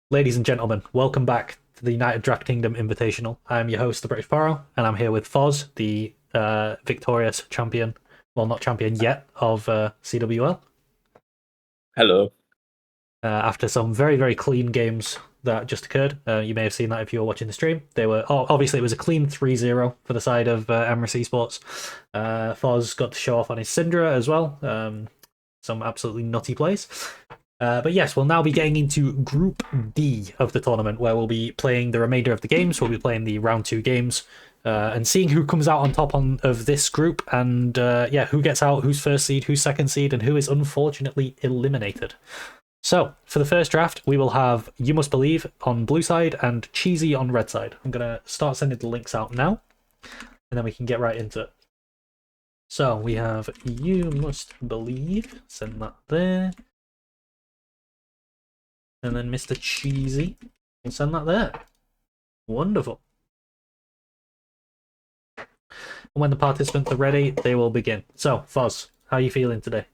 Ladies and gentlemen, welcome back to the United Draft Kingdom Invitational. I'm your host, the British Paro, and I'm here with Foz, the victorious champion, well, not champion yet, of CWL. Hello. After some very, very clean games that just occurred. You may have seen that if you were watching the stream. They were obviously it was a clean 3-0 for the side of Emirates Esports. Foz got to show off on his Syndra as well. Some absolutely nutty plays. But yes, we'll now be getting into Group D of the tournament, where we'll be playing the remainder of the games. We'll be playing the round 2 games and seeing who comes out on top of this group, and who gets out, who's first seed, who's second seed, and who is unfortunately eliminated. So, for the first draft, we will have YouMustBelieve on blue side and Cheesy on red side. I'm going to start sending the links out now, and then we can get right into it. So, we have YouMustBelieve, send that there. And then Mr. Cheesy, we'll send that there. Wonderful. And when the participants are ready, they will begin. So, Foz, how are you feeling today?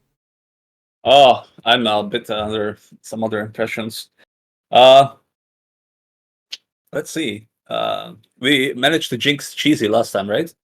Oh, I'm a bit under some other impressions. Let's see. We managed to jinx Cheesy last time, right?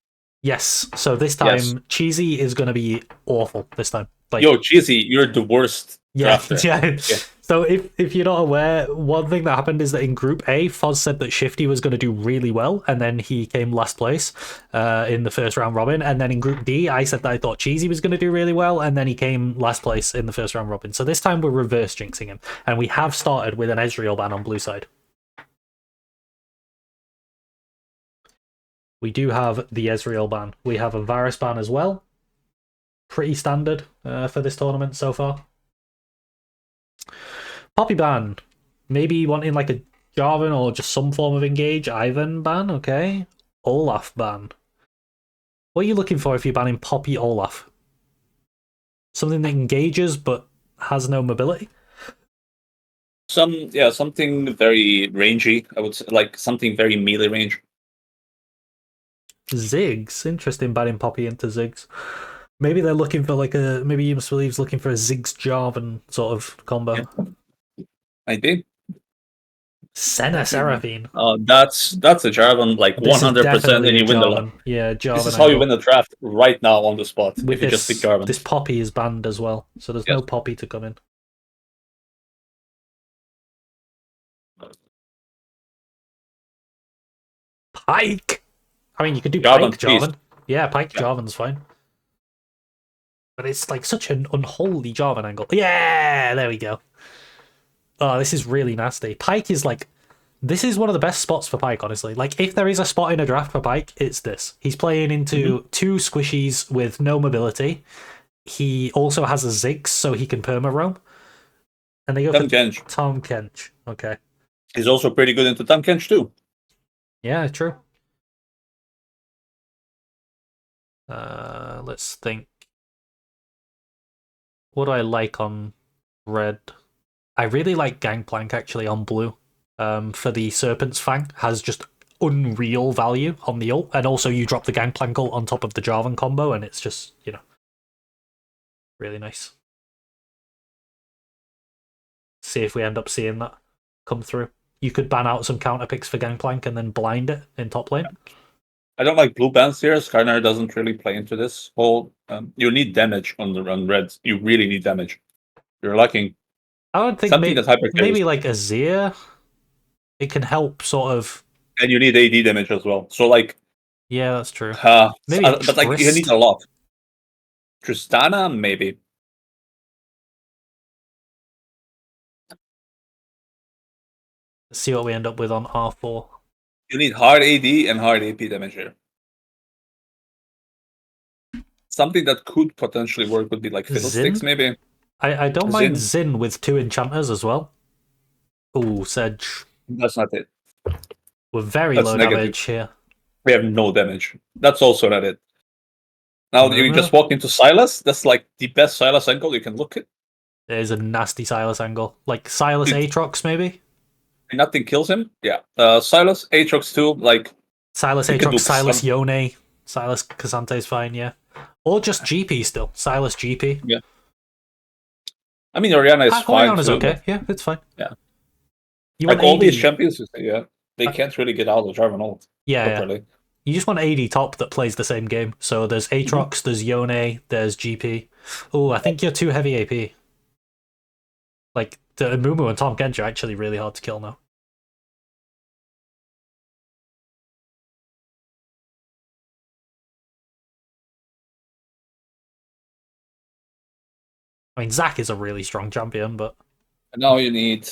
Yes. So this time, Yes. Cheesy is going to be awful this time. Like, yo, Cheesy, you're the worst drafter. Yeah. So if you're not aware, one thing that happened is that in Group A, Foz said that Shifty was going to do really well, and then he came last place in the first round robin. And then in Group D, I said that I thought Cheesy was going to do really well, and then he came last place in the first round robin. So this time we're reverse jinxing him, and we have started with an Ezreal ban on blue side. We do have the Ezreal ban. We have a Varus ban as well. Pretty standard for this tournament so far. Poppy ban. Maybe wanting like a Jarvan or just some form of engage. Ivan ban, okay. Olaf ban. What are you looking for if you're banning Poppy Olaf? Something that engages but has no mobility? Something very rangy. I would say, like something very melee range. Ziggs. Interesting banning Poppy into Ziggs. Maybe they're looking for like a. Maybe YouMustBelieve's looking for a Ziggs Jarvan sort of combo. Yeah. Maybe. Senna Seraphine. That's a Jarvan, like 100%, and you win the. Yeah, Jarvan. This is how you win the draft right now on the spot. With if you just pick Jarvan. This Poppy is banned as well, so there's no Poppy to come in. Pike. I mean, you could do Jarvan, Pike Jarvan. Yeah, Pike Jarvan's fine. But it's like such an unholy Jarvan angle. Yeah, there we go. Oh, this is really nasty. Pike is like... This is one of the best spots for Pike, honestly. Like, if there is a spot in a draft for Pike, it's this. He's playing into two squishies with no mobility. He also has a Ziggs, so he can perma roam. And they go for Tahm Kench. Okay. He's also pretty good into Tahm Kench, too. Yeah, true. Let's think. What do I like on red? I really like Gangplank, actually, on blue. For the Serpent's Fang, has just unreal value on the ult, and also you drop the Gangplank ult on top of the Jarvan combo, and it's just, you know, really nice. See if we end up seeing that come through. You could ban out some counter picks for Gangplank and then blind it in top lane. I don't like blue bans here. Skarner doesn't really play into this whole. You need damage on the run red. You really need damage. You're lacking. I would think maybe like Azir. It can help sort of. And you need AD damage as well. So like. Yeah, that's true. Maybe but like you need a lot. Tristana, maybe. Let's see what we end up with on R4. You need hard AD and hard AP damage here. Something that could potentially work would be like Fiddlesticks, maybe. I don't mind Xin with 2 enchanters as well. Ooh, Sedge. That's not it. We're very low damage here. We have no damage. That's also not it. Now you just walk into Sylas. That's like the best Sylas angle you can look at. There's a nasty Sylas angle. Like Sylas Aatrox, maybe? Nothing kills him. Yeah. Sylas, Aatrox too. Like Sylas Aatrox, Sylas Yone, Sylas K'Sante is fine, yeah. Or just GP still. Sylas GP. Yeah. I mean, Orianna is fine. Orianna's okay. Yeah, it's fine. Yeah. You Like want all these AD. champions, yeah, they Uh, can't really get out of Jarvan ult yeah, yeah. properly. You just want AD top that plays the same game. So there's Aatrox, there's Yone, there's GP. Oh, I think you're too heavy AP. Like, the Amumu and Tom Kench are actually really hard to kill now. I mean, Zac is a really strong champion, but... And now you need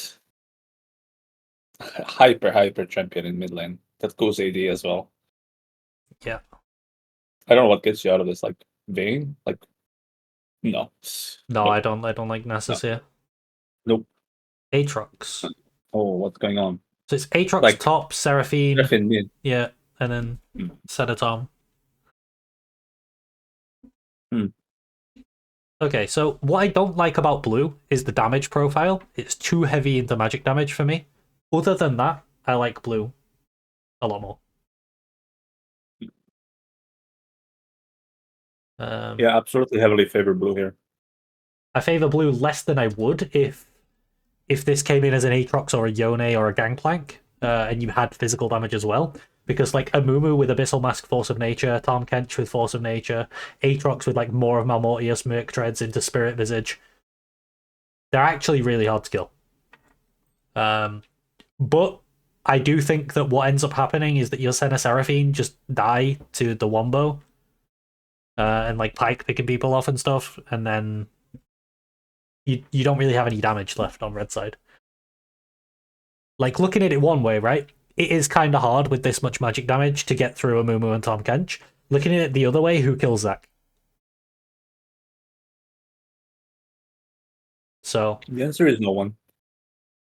hyper champion in mid lane that goes AD as well. Yeah. I don't know what gets you out of this. Like Vayne, like no, No, nope. I don't like Nessus here. Nope. Aatrox. Oh, what's going on? So it's Aatrox Like top, Seraphine, Griffin mid. yeah, and then Sedatom. Hmm. Okay, so what I don't like about blue is the damage profile. It's too heavy into magic damage for me. Other than that, I like blue a lot more. Yeah, absolutely heavily favor blue here. I favor blue less than I would if this came in as an Aatrox or a Yone or a Gangplank, and you had physical damage as well. Because like Amumu with Abyssal Mask, Force of Nature, Tom Kench with Force of Nature, Aatrox with like more of Malmortius, Merc Treads into Spirit Visage, they're actually really hard to kill. But I do think that what ends up happening is that you'll send a Seraphine just die to the Wombo, and like Pike picking people off and stuff, and then you don't really have any damage left on red side. Like, looking at it one way, right? It is kind of hard with this much magic damage to get through Amumu and Tom Kench. Looking at it the other way, who kills Zac? So the answer is no one.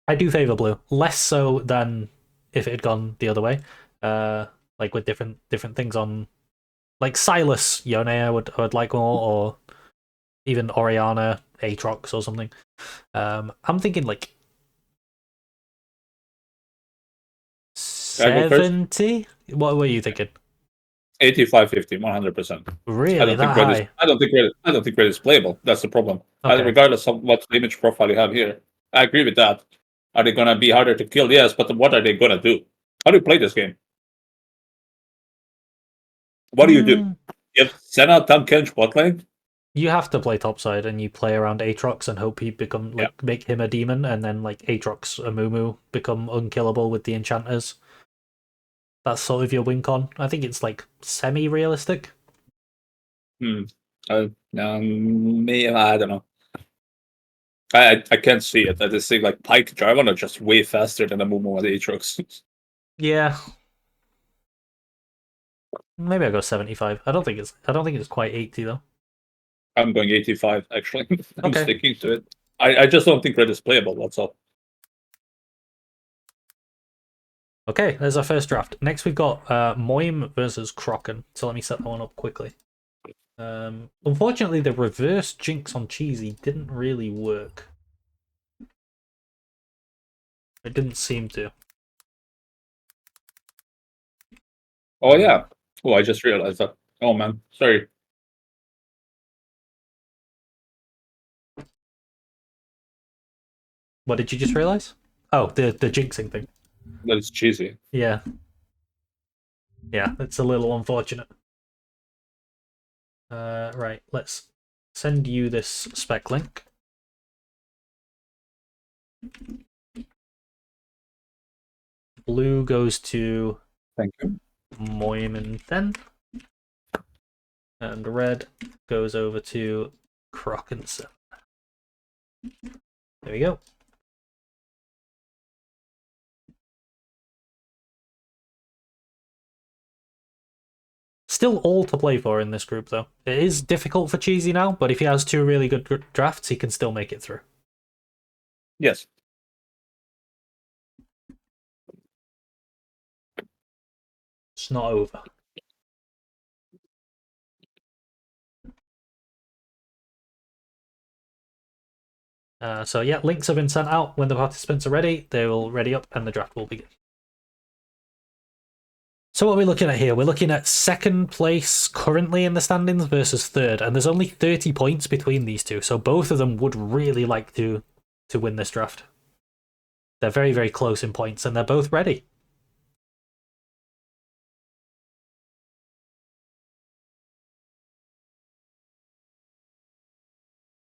I do favor blue, less so than if it had gone the other way. Like with different things on, like Silas Yone, I would like more, or even Oriana Aatrox or something. I'm thinking like 70. What were you thinking? 85, 50, 100%. Really, that high? I don't think red is playable. That's the problem. Okay. Regardless of what damage profile you have here, I agree with that. Are they gonna be harder to kill? Yes, but what are they gonna do? How do you play this game? What do you do? You have Senna, Tom Kench, bot lane? You have to play topside and you play around Aatrox and hope he become like make him a demon, and then like Aatrox Amumu become unkillable with the enchanters. That's sort of your win con. I think it's like semi-realistic. I don't know. I can't see it. I just think like Pike Jarvan are just way faster than Amumu and Aatrox. Yeah. Maybe I go 75. I don't think it's quite 80 though. I'm going 85 actually. I'm Okay. sticking to it. I just don't think red is playable, that's all. Okay, there's our first draft. Next we've got Moim versus Kraken. So let me set that one up quickly. Unfortunately, the reverse Jinx on Cheesy didn't really work. It didn't seem to. Oh yeah. Oh, I just realized that. Oh man, sorry. What did you just realize? Oh, the jinxing thing. That is cheesy. Yeah. Yeah, it's a little unfortunate. Right, let's send you this spec link. Blue goes to Thank you. Moimen, and red goes over to Crockenson. There we go. Still all to play for in this group, though. It is difficult for Cheesy now, but if he has two really good drafts, he can still make it through. Yes. It's not over. So yeah, links have been sent out. When the participants are ready, they will ready up and the draft will begin. So what are we looking at here? We're looking at second place currently in the standings versus third, and there's only 30 points between these two, so both of them would really like to win this draft. They're very, very close in points, and they're both ready.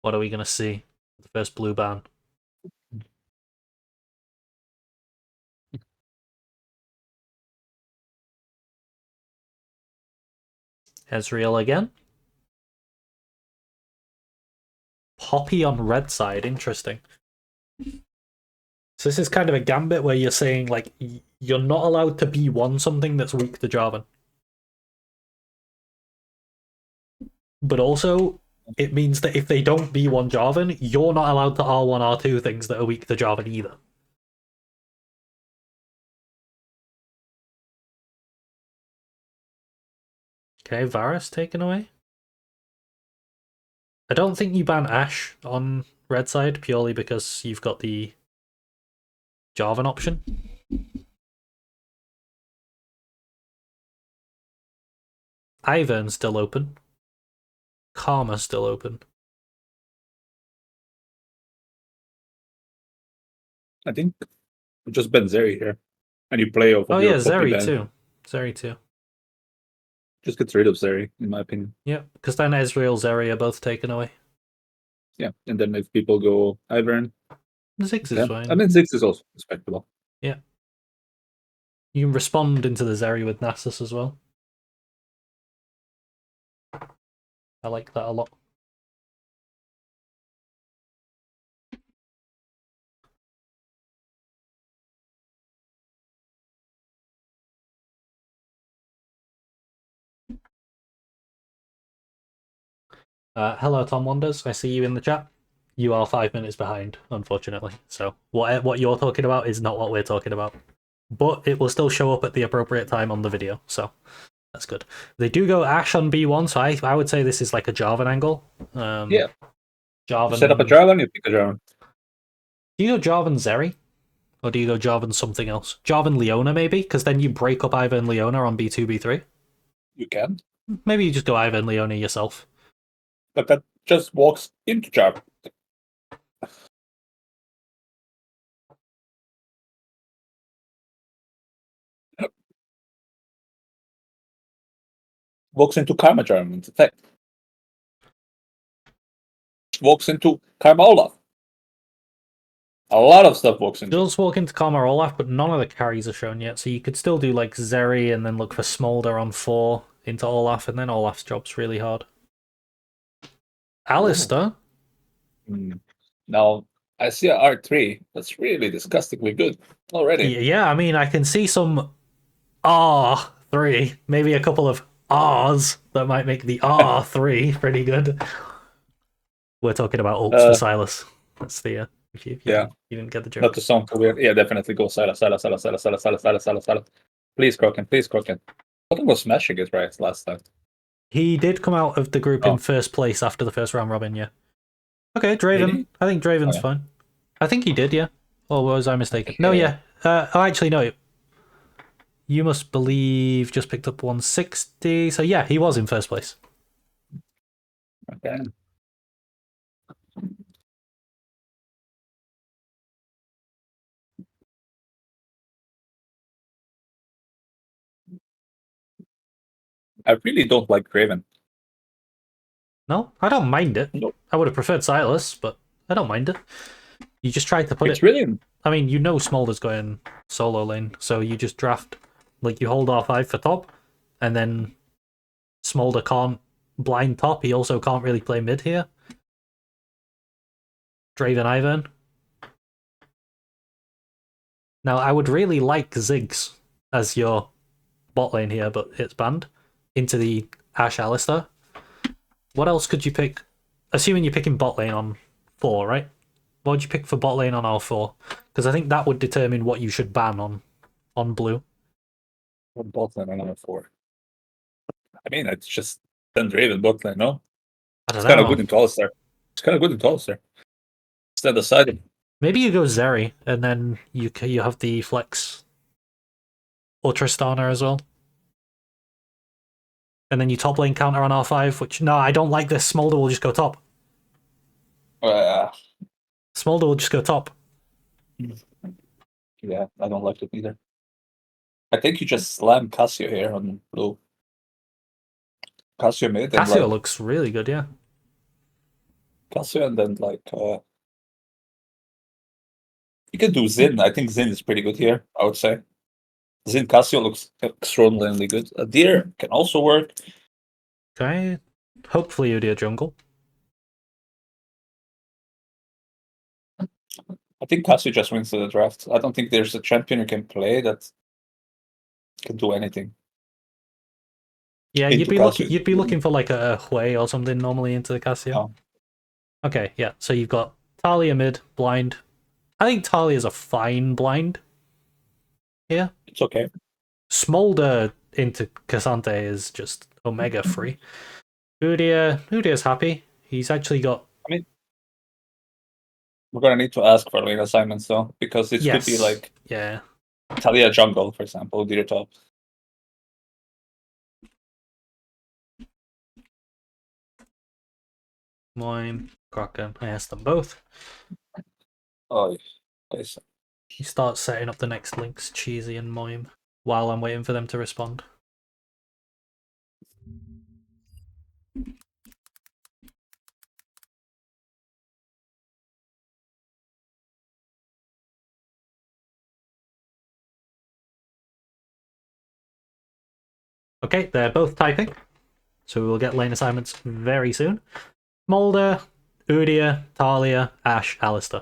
What are we going to see? The first blue ban. Ezreal again. Poppy on red side, interesting. So this is kind of a gambit where you're saying, like, you're not allowed to B1 something that's weak to Jarvan. But also, it means that if they don't B1 Jarvan, you're not allowed to R1, R2 things that are weak to Jarvan either. Okay, Varus taken away. I don't think you ban Ashe on red side purely because you've got the Jarvan option. Ivern's still open. Karma's still open. I think we just ban Zeri here. And you play off of your Poppy ban. Zeri too. Zeri too. Just get rid of Zeri, in my opinion. Yeah, because then Ezreal, Zeri are both taken away. Yeah, and then if people go Ivern... Ziggs is fine. I mean, Ziggs is also respectable. Yeah. You can respond into the Zeri with Nasus as well. I like that a lot. Hello, Tom Wonders. I see you in the chat. You are 5 minutes behind, unfortunately. So what you're talking about is not what we're talking about. But it will still show up at the appropriate time on the video, so that's good. They do go Ashe on B1, so I would say this is like a Jarvan angle. Yeah. Jarvan. You set up a Jarvan, you pick a Jarvan. Do you go Jarvan Zeri? Or do you go Jarvan something else? Jarvan Leona, maybe? Because then you break up Ivern Leona on B2, B3? You can. Maybe you just go Ivern Leona yourself. But that just walks into Jarvan. Walks into Karma Jarvan, in fact. Walks into Karma Olaf. A lot of stuff walks into. Does walk into Karma Olaf, but none of the carries are shown yet, so you could still do like Zeri and then look for Smolder on 4 into Olaf, and then Olaf's job's really hard. Alistair? Now, I see a R3. That's really disgustingly good already. Yeah, I mean, I can see some R3, maybe a couple of R's that might make the R3 pretty good. We're talking about ults for Silas. That's the... If you didn't get the joke. Not to sound too weird. Yeah, definitely go Silas. Please, Kroken. I think was smashing it right last time. He did come out of the group in first place after the first round robin, yeah. Okay, Draven. Really? I think Draven's fine. I think he did, yeah. Or was I mistaken? Okay. No, yeah. Actually, no. YouMustBelieve just picked up 160. So, yeah, he was in first place. Okay. I really don't like Draven. No, I don't mind it. Nope. I would have preferred Silas, but I don't mind it. You just tried to put it's really... I mean, you know Smolder's going solo lane, so you just draft, like, you hold R5 for top, and then Smolder can't blind top. He also can't really play mid here. Draven Ivern. Now, I would really like Ziggs as your bot lane here, but it's banned into the Ashe Alistair. What else could you pick? Assuming you're picking bot lane on 4, right? What would you pick for bot lane on R4? Because I think that would determine what you should ban on blue. What bot lane on R4? I mean, it's just then Draven bot lane, no? It's kind of good in Tallstar. Stand aside. Maybe you go Zeri, and then you have the flex or Tristana as well. And then you top lane counter on R5, which, no, I don't like this. Smolder will just go top. Smolder will just go top. Yeah, I don't like it either. I think you just slam Casio here on blue. Casio mid and Casio like looks really good, yeah. Casio and then like you can do Zin. I think Zin is pretty good here, I would say. Zin Casio looks extraordinarily good. A Deer can also work. Okay. Hopefully Udyr jungle. I think Casio just wins the draft. I don't think there's a champion you can play that can do anything. Yeah, Into Casio. you'd be looking for like a Hui or something normally into the Casio. Oh, Okay, yeah. So you've got Talia mid, blind. I think Talia's a fine blind here. it's okay. Smolder into Cassante is just Omega free. Udyr's happy. He's actually got I mean, we're gonna need to ask for lane assignments though, because this could be yes. like Yeah. Talia jungle, for example, Deer top. Moim, Kraken. I asked them both. Oh, yes. He starts setting up the next links, Cheesy and Moim, while I'm waiting for them to respond. Okay, they're both typing, so we will get lane assignments very soon. Mulder, Udyr, Talia, Ashe, Alistair.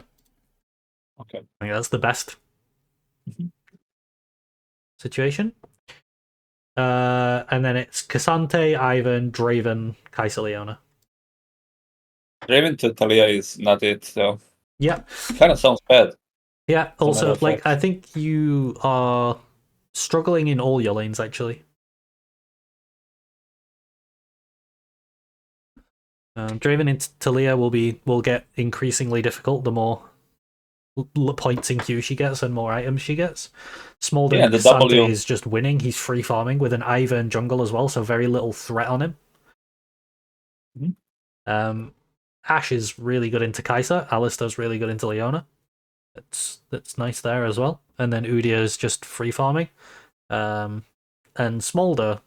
Okay. I think that's the best situation. And then it's Cassante, Ivan, Draven, Kaiser Leona. Draven to Talia is not it, so Yeah. kind of sounds bad. Yeah, As a matter also, of like, fact. I think you are struggling in all your lanes, actually. Draven into Talia will get increasingly difficult the more points in queue she gets and more items she gets. Smolder Yeah, and the Cassante W. is just winning. He's free farming with an Ivern jungle as well, so very little threat on him. Ashe is really good into Kai'Sa. Alistar's really good into Leona. That's nice there as well. And then Udyr is just free farming. And Smolder's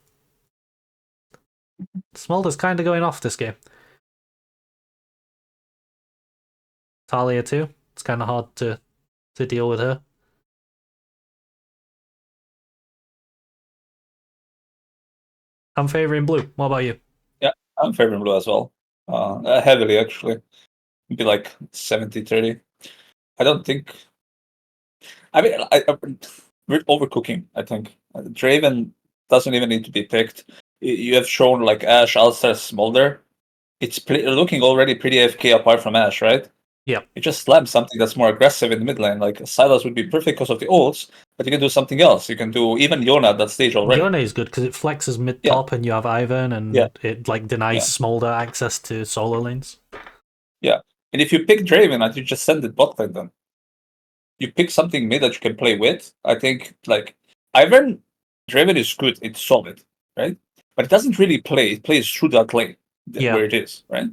kind of going off this game. Talia too. It's kind of hard to deal with her. I'm favoring blue. What about you? Yeah, I'm favoring blue as well. Heavily, actually. It'd be like 70-30. I don't think. I mean, we're overcooking, I think. Draven doesn't even need to be picked. You have shown like Ashe, Alistair, Smolder. It's looking already pretty AFK apart from Ashe, right? Yeah. You just slam something that's more aggressive in the mid lane. Like Silas would be perfect because of the ults, but you can do something else. You can do even Yona at that stage already. Yone is good because it flexes mid Yeah. top and you have Ivern and Yeah. it like denies Yeah. Smolder access to solo lanes. Yeah. And if you pick Draven and you just send it bot lane then. You pick something mid that you can play with. I think like Ivern Draven is good, it's solid, right? But it doesn't really play. It plays through that lane Yeah. where it is, right?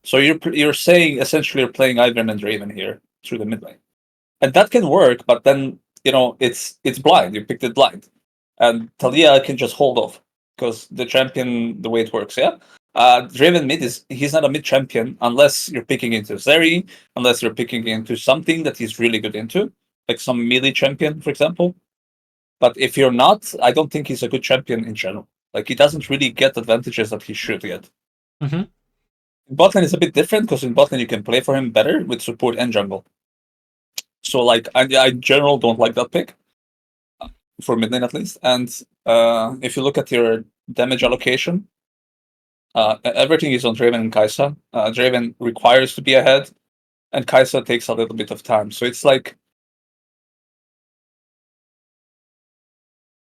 So you're saying essentially you're playing Ivern and Draven here through the mid lane. And that can work, but then it's blind. You picked it blind. And Talia can just hold off because the champion, the way it works, yeah. Draven mid he's not a mid champion unless you're picking into Zeri, unless you're picking into something that he's really good into, like some melee champion, for example. But if you're not, I don't think he's a good champion in general. Like he doesn't really get advantages that he should get. Mm-hmm. Botlane is a bit different because in botlane you can play for him better with support and jungle. So like I in general don't like that pick. For mid lane at least. And if you look at your damage allocation, everything is on Draven and Kai'Sa. Draven requires to be ahead, and Kai'Sa takes a little bit of time. So it's like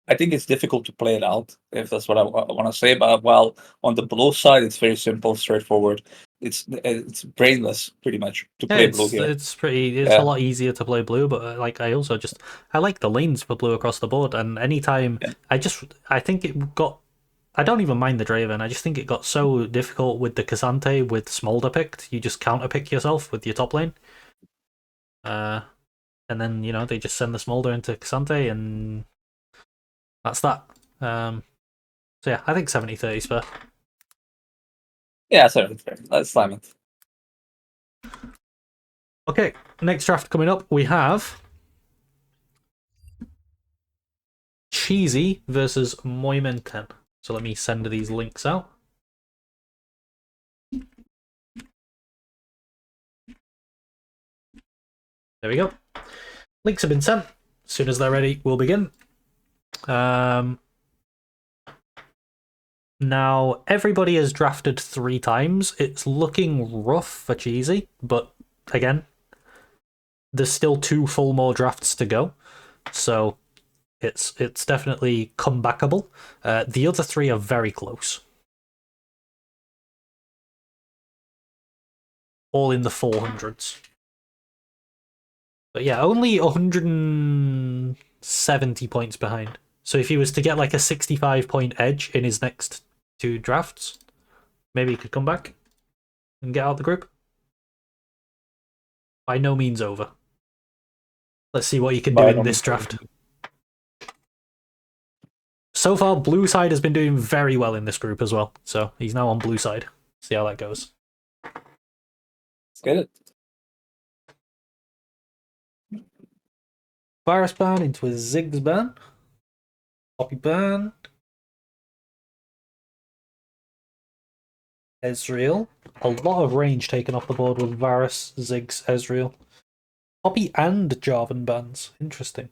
I think it's difficult to play it out, if that's what I want to say. But while on the blue side, it's very simple, straightforward. It's brainless, pretty much, to Yeah, play blue here. it's a Yeah. lot easier to play blue, but like I also just I like the lanes for blue across the board, and anytime Yeah. I think it got I don't even mind the Draven. I just think it got so difficult with the Cassante with Smolder picked. You just counter pick yourself with your top lane. and then they just send the Smolder into Cassante, and that's that. So yeah, I think 70-30 is fair. Yeah, sorry, let's slam it. Okay, next draft coming up, we have Cheesy versus Moimenten. So let me send these links out. There we go. Links have been sent. As soon as they're ready, we'll begin. Now, everybody has drafted 3 times. It's looking rough for Cheesy, but again, there's still 2 full more drafts to go. So it's definitely comebackable. The other 3 are very close. All in the 400s. But yeah, only 170 points behind. So if he was to get like a 65-point edge in his next 2 drafts, maybe he could come back and get out the group. By no means over. Let's see what he can do in this draft. So far, blue side has been doing very well in this group as well. So he's now on blue side. See how that goes. Let's get it. Virus ban into a Ziggs ban. Poppy ban. Ezreal. A lot of range taken off the board with Varus, Ziggs, Ezreal. Poppy and Jarvan bans. Interesting.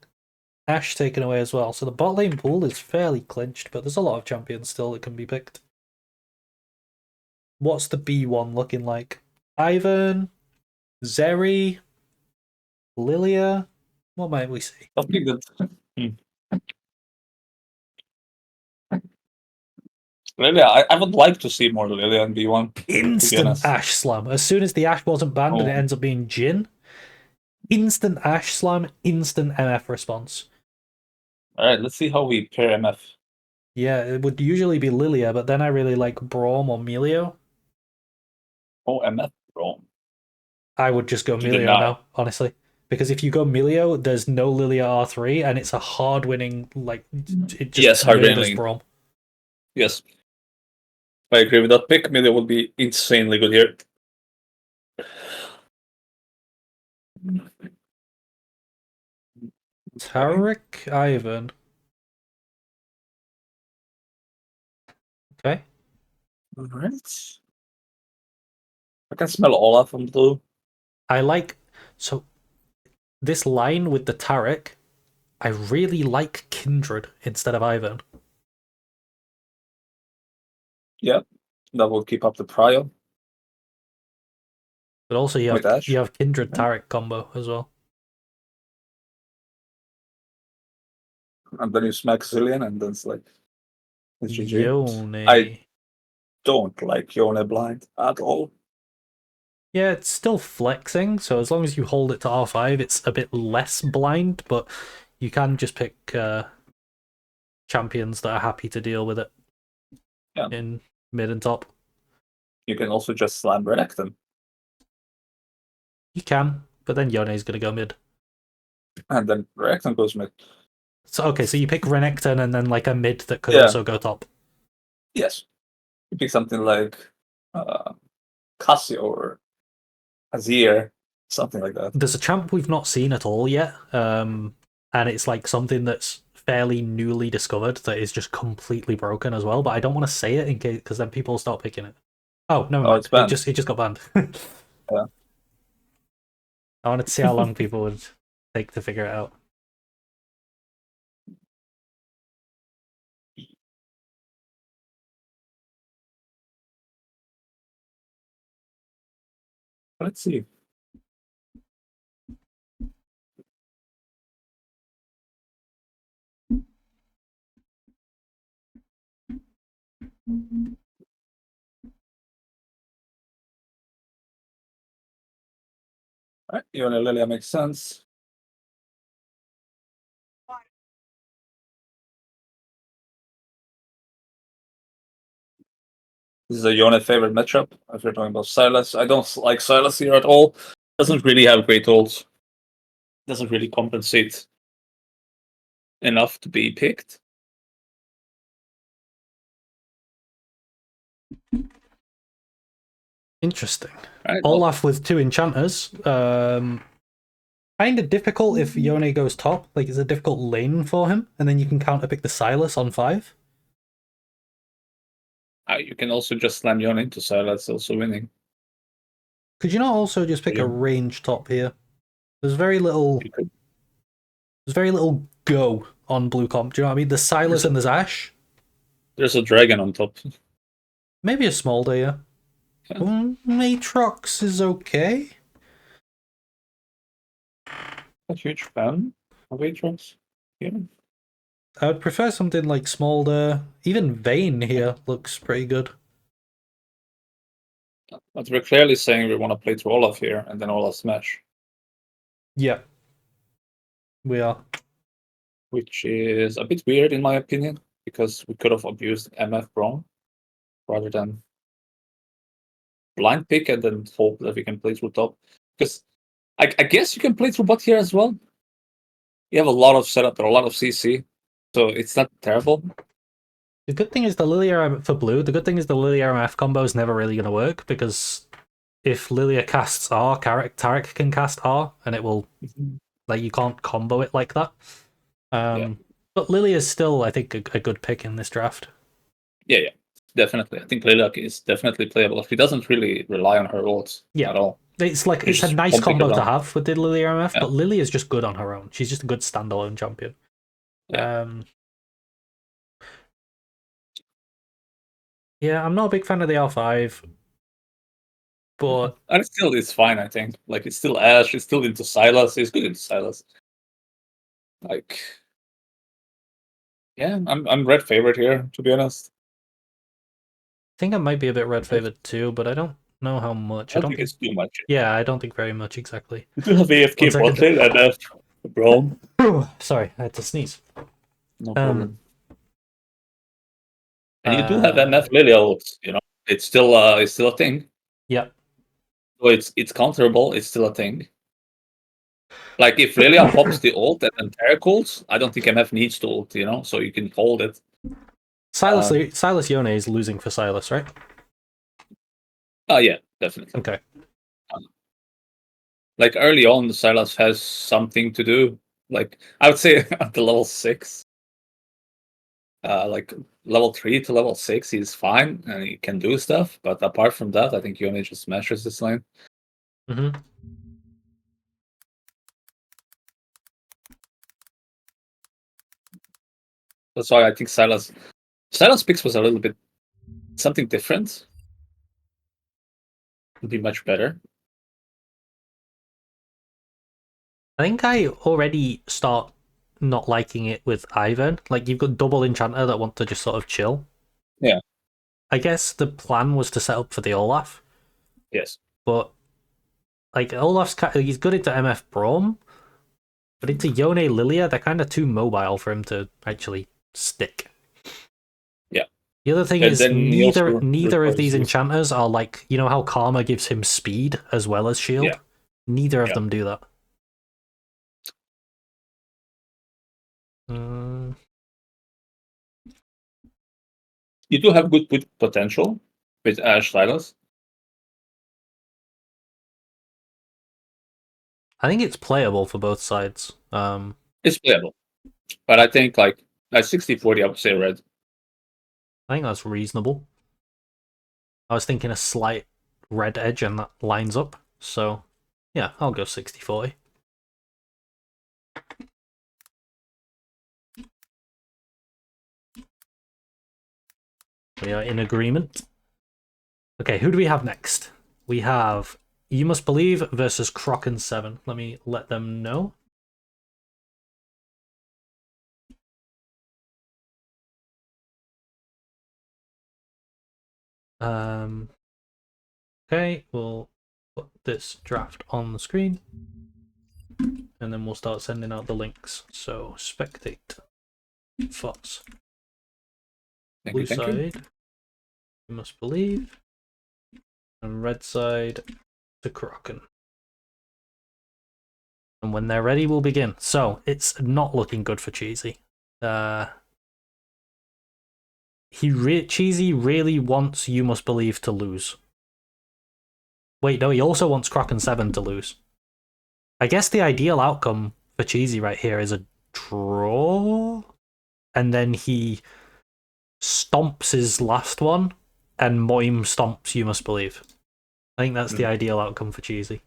Ashe taken away as well. So the bot lane pool is fairly clinched, but there's a lot of champions still that can be picked. What's the B1 looking like? Ivern, Zeri, Lilia. What might we see? That'd be good. Lilia, I would like to see more Lilia in B1. Instant Ashe slam. As soon as the Ashe wasn't banned and it ends up being Jhin, instant Ashe slam, instant MF response. Alright, let's see how we pair MF. Yeah, it would usually be Lilia, but then I really like Braum or Melio. Oh, MF Braum. I would just go Melio now, honestly. Because if you go Melio, there's no Lilia R3, and it's a hard winning, like, it just hard murders Braum. Yes. I agree with that pick. Melio will be insanely good here. Taric Ivan. Okay. Alright. I can smell Olaf from blue. I like... So, this line with the Taric, I really like Kindred instead of Ivan. Yeah, that will keep up the prio. But also you have Kindred Taric combo as well. And then you smack Zillion, and then it's like it's GG. Yone. I don't like Yone blind at all. Yeah, it's still flexing, so as long as you hold it to R5, it's a bit less blind, but you can just pick champions that are happy to deal with it in mid and top. You can also just slam Renekton. You can, but then Yone's going to go mid. And then Renekton goes mid. So okay, so you pick Renekton and then like a mid that could also go top. Yes. You pick something like Cassio or Azir, something like that. There's a champ we've not seen at all yet, and it's like something that's fairly newly discovered that is just completely broken as well. But I don't want to say it in case because then people start picking it. Oh no, it's banned. It just got banned. Yeah. I wanted to see how long people would take to figure it out. Let's see. All right, Yone Lilia makes sense. This is a Yone favorite matchup. If you're talking about Sylas, I don't like Sylas here at all. Doesn't really have great ults. doesn't really compensate enough to be picked. Interesting. Right? Olaf with 2 enchanters. Kind of difficult if Yone goes top. Like, it's a difficult lane for him, and then you can counterpick the Silas on 5. You can also just slam Yon into Silas, also winning. Could you not also just pick a range top here? There's very little. There's very little go on blue comp. Do you know what I mean? There's Silas and there's Ashe. There's a dragon on top. Maybe a small day, yeah. Matrox is okay. A huge fan of Matrox. Yeah. I would prefer something like Smolder. Even Vayne here looks pretty good. But we're clearly saying we want to play through Olaf here and then Olaf smash. Yeah. We are. Which is a bit weird in my opinion, because we could have abused MF Braum rather than blind pick and then hope that we can play through top. Because I guess you can play through bot here as well. You have a lot of setup and a lot of CC, so it's not terrible. The good thing is the Lilia for blue. The good thing is the Lilia MF combo is never really going to work, because if Lilia casts R, Tarek can cast R, and it will like, you can't combo it like that. But Lilia is still, I think, a good pick in this draft. Yeah, definitely. I think Lilia is definitely playable. He doesn't really rely on her ults at all. It's like, it's a nice combo to have with the Lilia MF, but Lilia is just good on her own. She's just a good standalone champion. Yeah, I'm not a big fan of the R5, but and it's fine. I think it's still Ashe. It's still into Silas. It's good into Silas. Like, yeah, I'm red favorite here, to be honest. I think I might be a bit red favored too, but I don't know how much. I don't think it's too much. Yeah, I don't think very much, exactly. You do have AFK bot lane and Braum. Sorry, I had to sneeze. No problem. And you do have MF Lilia ults, it's still a thing. Yeah. So it's counterable, it's still a thing. Like, if Lilia pops the ult and then Tarek ults, I don't think MF needs to ult, so you can hold it. Silas Yone is losing for Silas, right? Oh, yeah, definitely. Okay. Like, early on, Silas has something to do. Like, I would say at the level 6. Like, level 3 to level 6, he's fine, and he can do stuff. But apart from that, I think Yone just smashes this lane. Mm-hmm. That's why I think Silas picks was a little bit something different. Would be much better. I think I already start not liking it with Ivan. Like, you've got double enchanter that want to just sort of chill. Yeah. I guess the plan was to set up for the Olaf. Yes. But like, Olaf's he's good into MF Braum, but into Yone Lilia, they're kind of too mobile for him to actually stick. Yeah. The other thing is neither of these enchanters are like, you know how Karma gives him speed as well as shield? Yeah. Neither of them do that. You do have good potential with Ashe Silas. I think it's playable for both sides. It's playable. But I think, like, at 60-40, I would say red. I think that's reasonable. I was thinking a slight red edge and that lines up. So, yeah, I'll go 60-40. We are in agreement. Okay, who do we have next? We have YouMustBelieve versus Croc7. Let me let them know. Okay, we'll put this draft on the screen, and then we'll start sending out the links. So, spectate. Fox. Blue side, YouMustBelieve. And red side to Kraken. And when they're ready, we'll begin. So, it's not looking good for Cheesy. Cheesy really wants YouMustBelieve to lose. Wait, no, he also wants Kraken7 to lose. I guess the ideal outcome for Cheesy right here is a draw, and then he stomps his last one, and Moim stomps YouMustBelieve. I think that's the ideal outcome for Cheesy.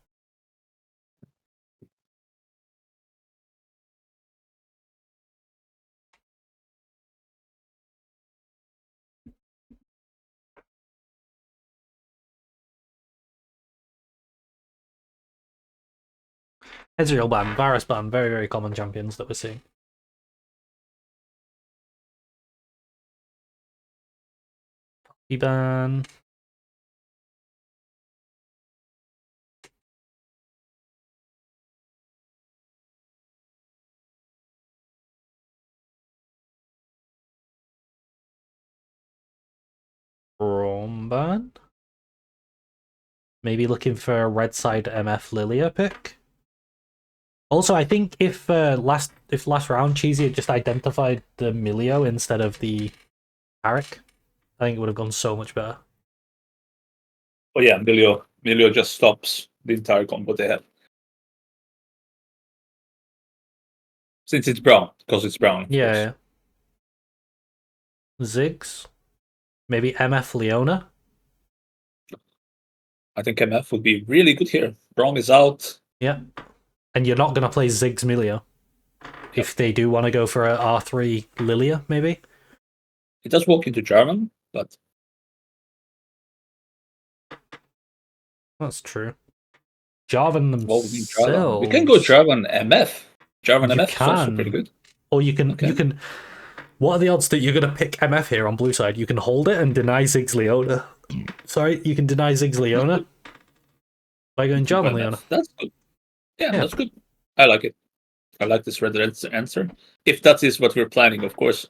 Ezreal ban, Varus ban, very, very common champions that we're seeing. Ban. Ban. Maybe looking for a red side MF Lilia pick. Also, I think if last round Cheesy had just identified the Milio instead of the Arik, I think it would have gone so much better. Oh yeah, Milio just stops the entire combo they have. Since it's brown, because it's brown. Yeah. Ziggs. Maybe MF Leona. I think MF would be really good here. Braum is out. Yeah. And you're not going to play Ziggs Milio. If they do want to go for a R3 Lilia, maybe. It does walk into Jarvan, but... That's true. Jarvan themselves... We can go Jarvan MF. Jarvan MF is also pretty good. Or you can... What are the odds that you're going to pick MF here on blue side? You can hold it and deny Ziggs Leona. Sorry, you can deny Ziggs Leona by going Jarvan Leona. That's good. Yeah, that's good. I like it. I like this red answer. If that is what we're planning, of course.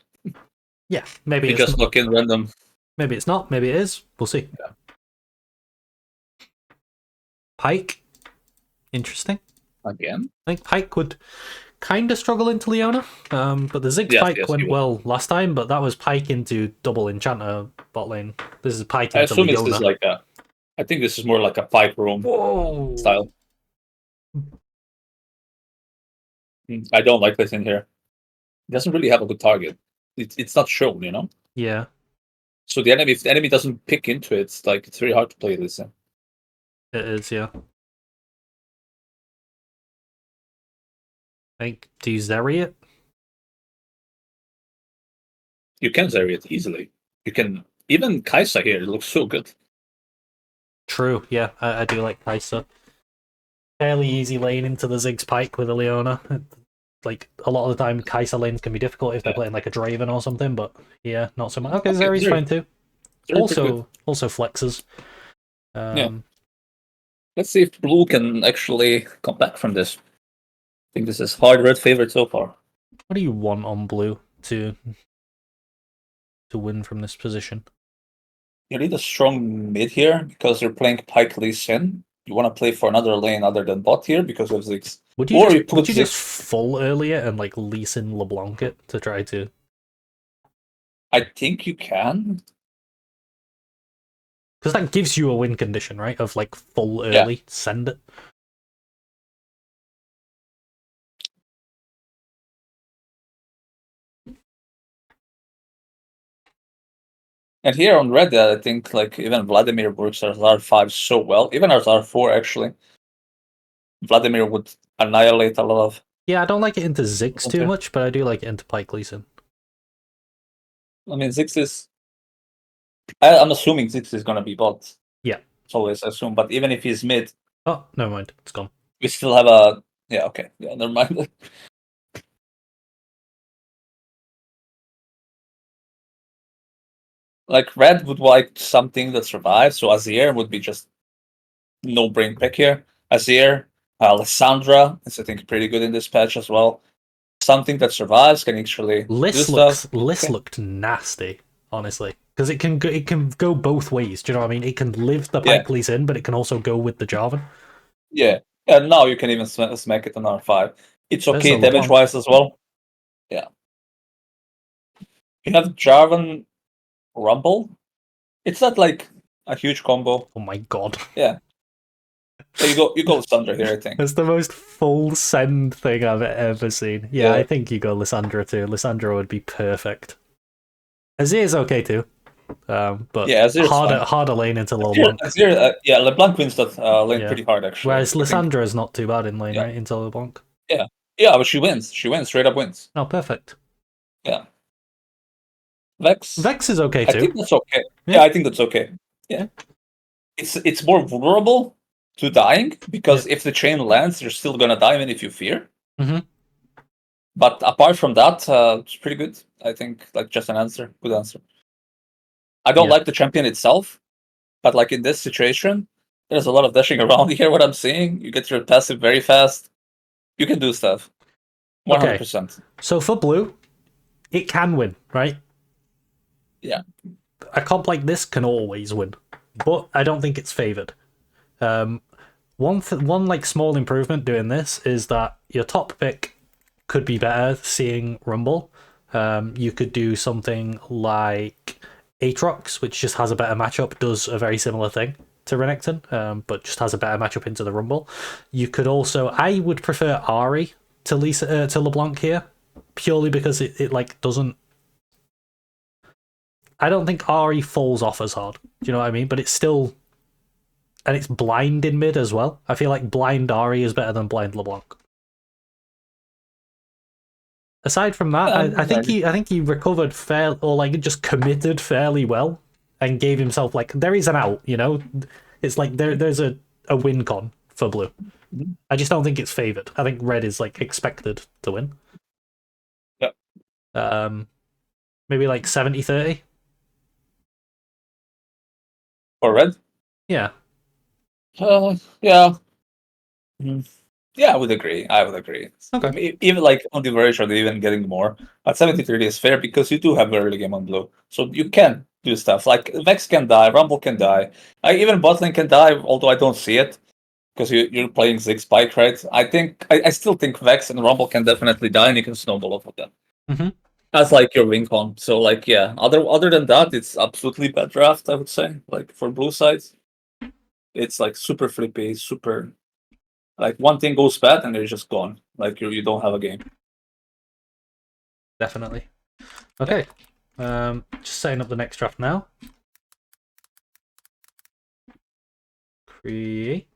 Yeah, maybe we just look in random. Maybe it's not. Maybe it is. We'll see. Yeah. Pyke. Interesting. Again? I think Pyke would kind of struggle into Leona, but the Ziggs Pyke went well last time, but that was Pyke into double Enchanter bot lane. This is Pyke into Leona. This is like I think this is more like a Pyke roam style. I don't like this in here. It doesn't really have a good target. It's not shown, you know? Yeah. So if the enemy doesn't pick into it, it's very hard to play this in. It is, yeah. I think, do you Zeri it? You can Zeri it easily. You can... Even Kai'Sa here, it looks so good. True, yeah. I do like Kai'Sa. Fairly easy lane into the Ziggs Pyke with a Leona. Like, a lot of the time, Kai'Sa lanes can be difficult if they're playing like a Draven or something, but yeah, not so much. Okay, Zeri's fine too. Also flexes. Yeah. Let's see if blue can actually come back from this. I think this is hard red favorite so far. What do you want on blue to win from this position? You need a strong mid here because you're playing Pyke Lee Sin. You want to play for another lane other than bot here because of Ziggs. Would you just full earlier and like Lee Sin LeBlanc it to try to? I think you can. Because that gives you a win condition, right? Of like full early, send it. And here on red, I think like even Vladimir works as R5 so well. Even as R4, actually. Vladimir would annihilate a lot of... Yeah, I don't like it into Ziggs too much, but I do like it into Pyke Lee Sin. I mean, Ziggs is... I'm assuming Ziggs is going to be bot. Yeah. It's always assumed, but even if he's mid... Oh, never mind. It's gone. We still have a... Yeah, okay. Yeah, never mind. Like, red would like something that survives, so Azir would be just no brain pick here. Azir, Lissandra is, I think, pretty good in this patch as well. Something that survives can actually Liss looked nasty, honestly, because it can go both ways. Do you know what I mean? It can live the Pyke Lee Sin, but it can also go with the Jarvan. Yeah, And now you can even smack it on R5. It's There's okay a LeBlanc. damage-wise as well. Yeah. You have Jarvan Rumble. It's not like a huge combo. Oh my god. Yeah. So you go Lissandra here, I think. That's the most full send thing I've ever seen. Yeah, I think you go Lissandra too. Lissandra would be perfect. Azir's okay too. But yeah, Azir's harder lane into LeBlanc. Azir, yeah, LeBlanc wins that lane Yeah. pretty hard actually. Whereas Lissandra is not too bad in lane, Yeah. right? Into LeBlanc. Yeah. Yeah, but she wins. She wins, straight up wins. Oh, perfect. Yeah. Vex is okay I too. think that's okay. Yeah, I think that's okay. Yeah. It's more vulnerable to dying because if the chain lands, you're still gonna die even if you fear. Mhm. But apart from that, it's pretty good. I think like just an answer, good answer. I don't Yeah. like the champion itself, but like in this situation, there's a lot of dashing around here. What I'm seeing, you get your passive very fast. You can do stuff. 100%. So for blue, it can win, right? Yeah. A comp like this can always win, but I don't think it's favored. One like small improvement doing this is that your top pick could be better seeing Rumble. You could do something like Aatrox, which just has a better matchup, does a very similar thing to Renekton, but just has a better matchup into the Rumble. You could also, I would prefer Ahri to LeBlanc here, purely because it like doesn't. I don't think Ahri falls off as hard. Do you know what I mean? But it's still, and it's blind in mid as well. I feel like blind Ahri is better than blind LeBlanc. Aside from that, I think he recovered fair, or like just committed fairly well, and gave himself like there is an out. You know, it's like there's a win con for blue. Mhm. I just don't think it's favored. I think red is like expected to win. Yeah. Maybe like 70-30. For red? Yeah. Yeah. Mhm. Yeah, I would agree. Okay. Even like on the version, even getting more. But 70-30 is fair because you do have early game on blue. So you can do stuff. Like Vex can die, Rumble can die. Even botlane can die, although I don't see it. Because you're playing Zig Spike, right? I still think Vex and Rumble can definitely die and you can snowball off of them. Mm-hmm. As like your win con. So like yeah. Other than that, it's absolutely bad draft, I would say. Like for blue sides. It's like super flippy, super like one thing goes bad and they're just gone. Like you don't have a game. Definitely. Okay. Just setting up the next draft now. Create.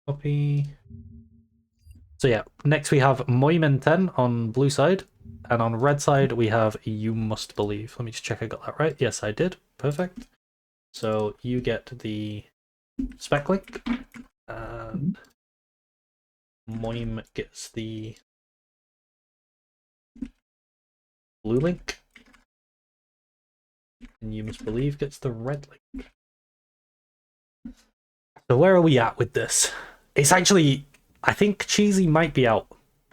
Copy. So yeah, next we have Moimen 10 on blue side, and on red side we have YouMustBelieve. Let me just check I got that right. Yes, I did. Perfect. So you get the spec link, and Moim gets the blue link, and YouMustBelieve gets the red link. So where are we at with this? It's actually, I think Cheesy might be out,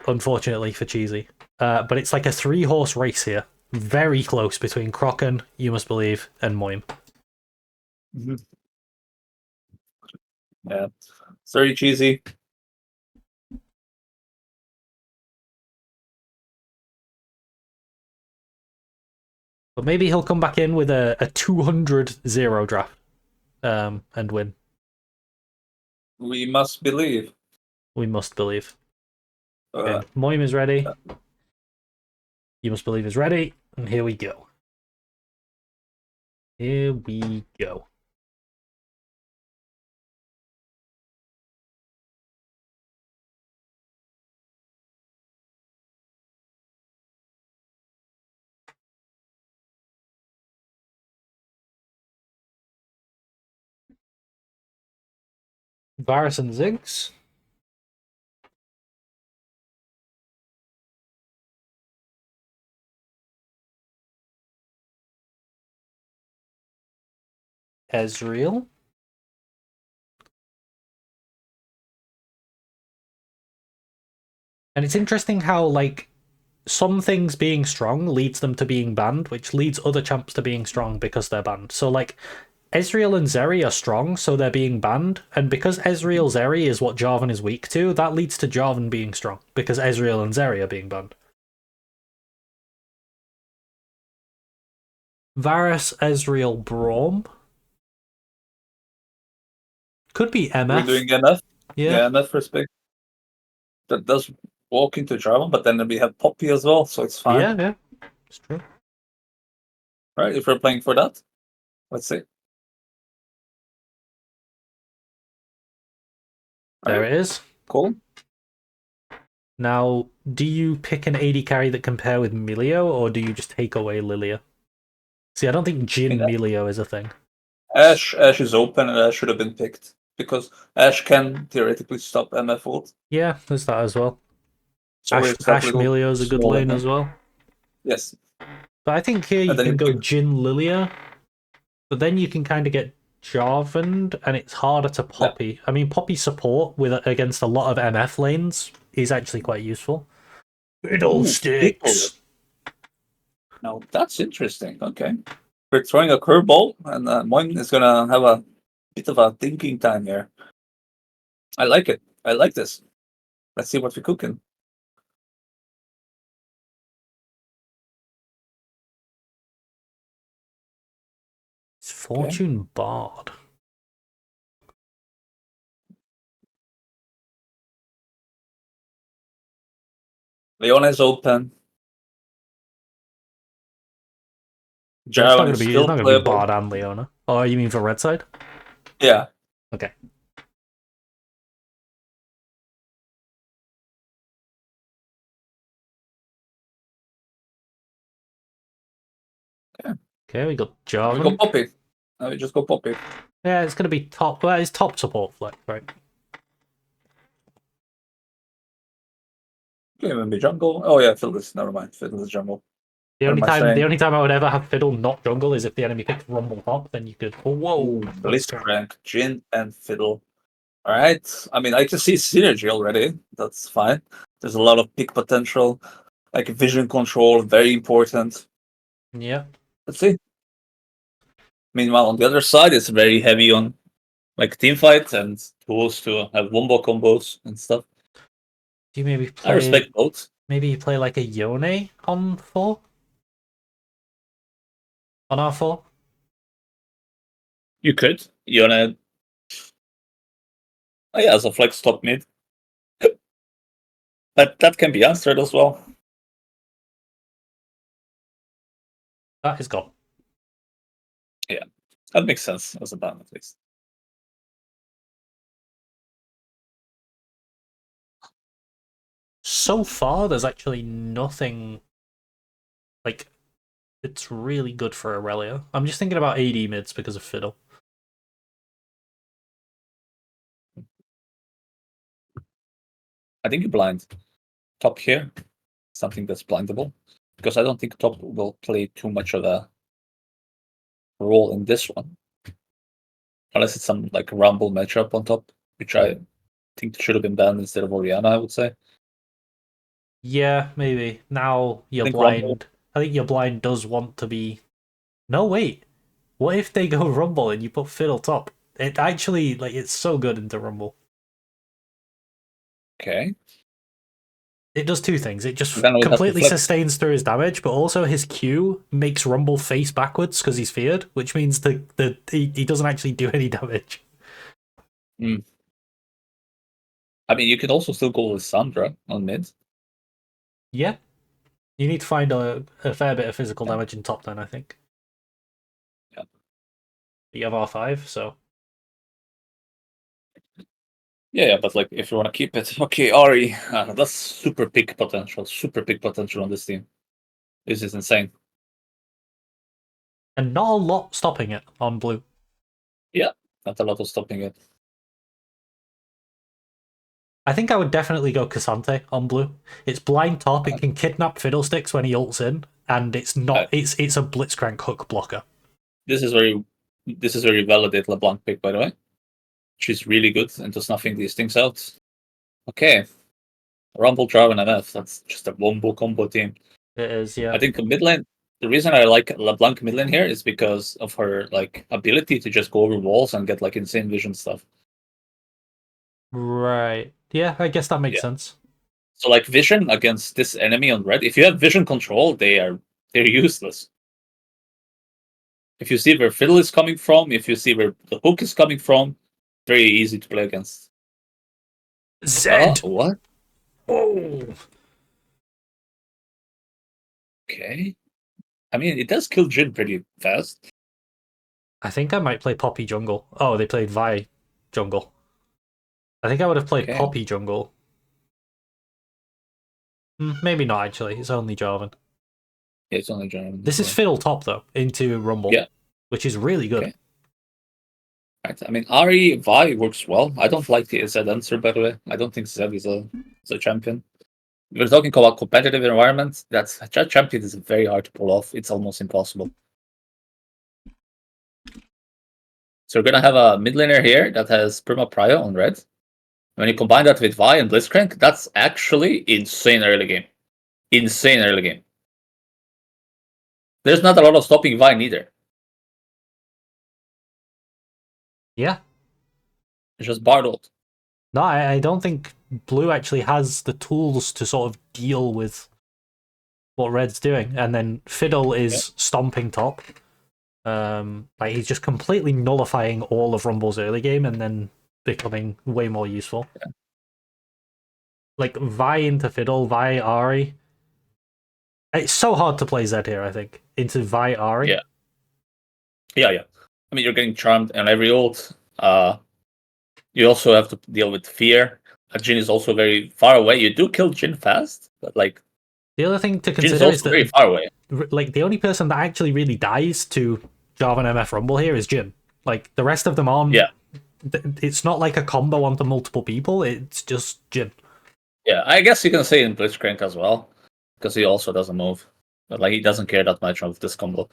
unfortunately for Cheesy. But it's like a 3-horse race here. Very close between Kraken, YouMustBelieve, and Moim. Mm-hmm. Yeah. It's very cheesy. But maybe he'll come back in with a 200-0 draft and win. We must believe. We must believe. Okay, Moim is ready. YouMustBelieve is ready. And here we go. Here we go. Varus and Ziggs. Ezreal. And it's interesting how, like, some things being strong leads them to being banned, which leads other champs to being strong because they're banned. So, like, Ezreal and Zeri are strong, so they're being banned. And because Ezreal Zeri is what Jarvan is weak to, that leads to Jarvan being strong, because Ezreal and Zeri are being banned. Varus, Ezreal, Braum. Could be MF. We're doing MF. Yeah, MF first pick. That does walk into Jarvan, but then we have Poppy as well, so it's fine. yeah, it's true. All right, if we're playing for that, let's see. There it is. Cool. Now, do you pick an AD carry that can pair with Milio, or do you just take away Lilia? See, I don't think Jhin Milio is a thing. Ashe is open, and Ashe should have been picked because Ashe can theoretically stop MF ult. Yeah, there's that as well. So Ashe Milio is a good lane as well. Yes. But I think here you can go Jhin Lilia, but then you can kind of get Jarvaned, and it's harder to Poppy. Yeah. I mean, Poppy support against a lot of MF lanes is actually quite useful. Fiddlesticks! Now, that's interesting. Okay. We're throwing a curveball, and Moin is going to have a bit of a thinking time here. I like it. I like this. Let's see what we're cooking. It's Fortune Bard. Leona is open. Jarvan it's not going to be Bard and Leona. Oh, you mean for red side? Yeah. Okay. Okay, we got Jarvan. We go Poppy. We just go Poppy. Yeah, it's going to be top. Well, it's top support flex, right? Okay, maybe jungle. Oh yeah, Fiddle. Never mind. Fiddle is jungle. The only time I would ever have Fiddle not jungle is if the enemy picks Rumble top. Then you could. Whoa! Blitzcrank, Jhin, and Fiddle. All right. I mean, I can see synergy already. That's fine. There's a lot of pick potential, like vision control, very important. Yeah. Let's see. Meanwhile, on the other side, it's very heavy on like team fight and tools to have wombo combos and stuff. Do you maybe play? I respect both. Maybe you play like a Yone on 4? On R4? You could. Yone. Oh yeah, as a flex top mid. That can be answered as well. That is gone. Yeah, that makes sense as a ban at least. So far, there's actually nothing like it's really good for Aurelia. I'm just thinking about AD mids because of Fiddle. I think you blind top here, something that's blindable, because I don't think top will play too much of a role in this one, unless it's some like Rumble matchup on top, which I think should have been banned instead of Orianna, I would say. Yeah, maybe. Now you're blind. Rumble. I think your blind does want to be. No, wait. What if they go Rumble and you put Fiddle top? It actually it's so good into Rumble. Okay. It does two things. It just completely sustains through his damage, but also his Q makes Rumble face backwards because he's feared, which means he doesn't actually do any damage. I mean, you could also still go with Sandra on mid. Yeah. You need to find a fair bit of physical damage in top then, I think. Yeah. You have R5, so... Yeah, but like if you want to keep it, okay, Ari, that's super big potential on this team. This is insane. And not a lot stopping it on blue. Yeah, not a lot of stopping it. I think I would definitely go Cassante on blue. It's blind top, it can kidnap Fiddlesticks when he ults in, and it's not it's a Blitzcrank hook blocker. This is very validate LeBlanc pick, by the way. She's really good and does nothing these things out. Okay. Rumble, Jarvan, and MF. That's just a wombo combo team. It is, yeah. I think mid lane the reason I like LeBlanc mid lane here is because of her like ability to just go over walls and get like insane vision stuff. Right. Yeah, I guess that makes Yeah. sense. So like vision against this enemy on red, if you have vision control, they're useless. If you see where Fiddle is coming from, if you see where the hook is coming from, very easy to play against. Zed! What? Oh! Okay. I mean, it does kill Jin pretty fast. I think I might play Poppy jungle. Oh, they played Vi jungle. I think I would have played Okay. Poppy jungle. Maybe not, actually. It's only Jarvan. Yeah, it's only Jin. This is Fiddle top, though, into Rumble. Yeah. Which is really good. Okay. Right. I mean, Ari Vi works well. I don't like the Zed answer, by the way. I don't think Zed is a champion. We're talking about competitive environments. That champion is very hard to pull off. It's almost impossible. So we're gonna have a mid laner here that has Perma Prio on red. When you combine that with Vi and Blitzcrank, that's actually insane early game. Insane early game. There's not a lot of stopping Vi either. Yeah. It's just Bard ult. No, I don't think Blue actually has the tools to sort of deal with what Red's doing. And then Fiddle is stomping top. Like he's just completely nullifying all of Rumble's early game and then becoming way more useful. Yeah. Like Vi into Fiddle, Vi Ari. It's so hard to play Zed here, I think. Into Vi Ari. Yeah. Yeah. I mean, you're getting charmed on every ult. You also have to deal with fear. Jin is also very far away. You do kill Jin fast, but like the other thing to Jin is consider also is that very far away. Like the only person that actually really dies to Jarvan MF Rumble here is Jin. Like the rest of them aren't. Yeah. It's not like a combo onto multiple people. It's just Jin. Yeah, I guess you can say in Blitzcrank as well, because he also doesn't move, but like he doesn't care that much of this combo.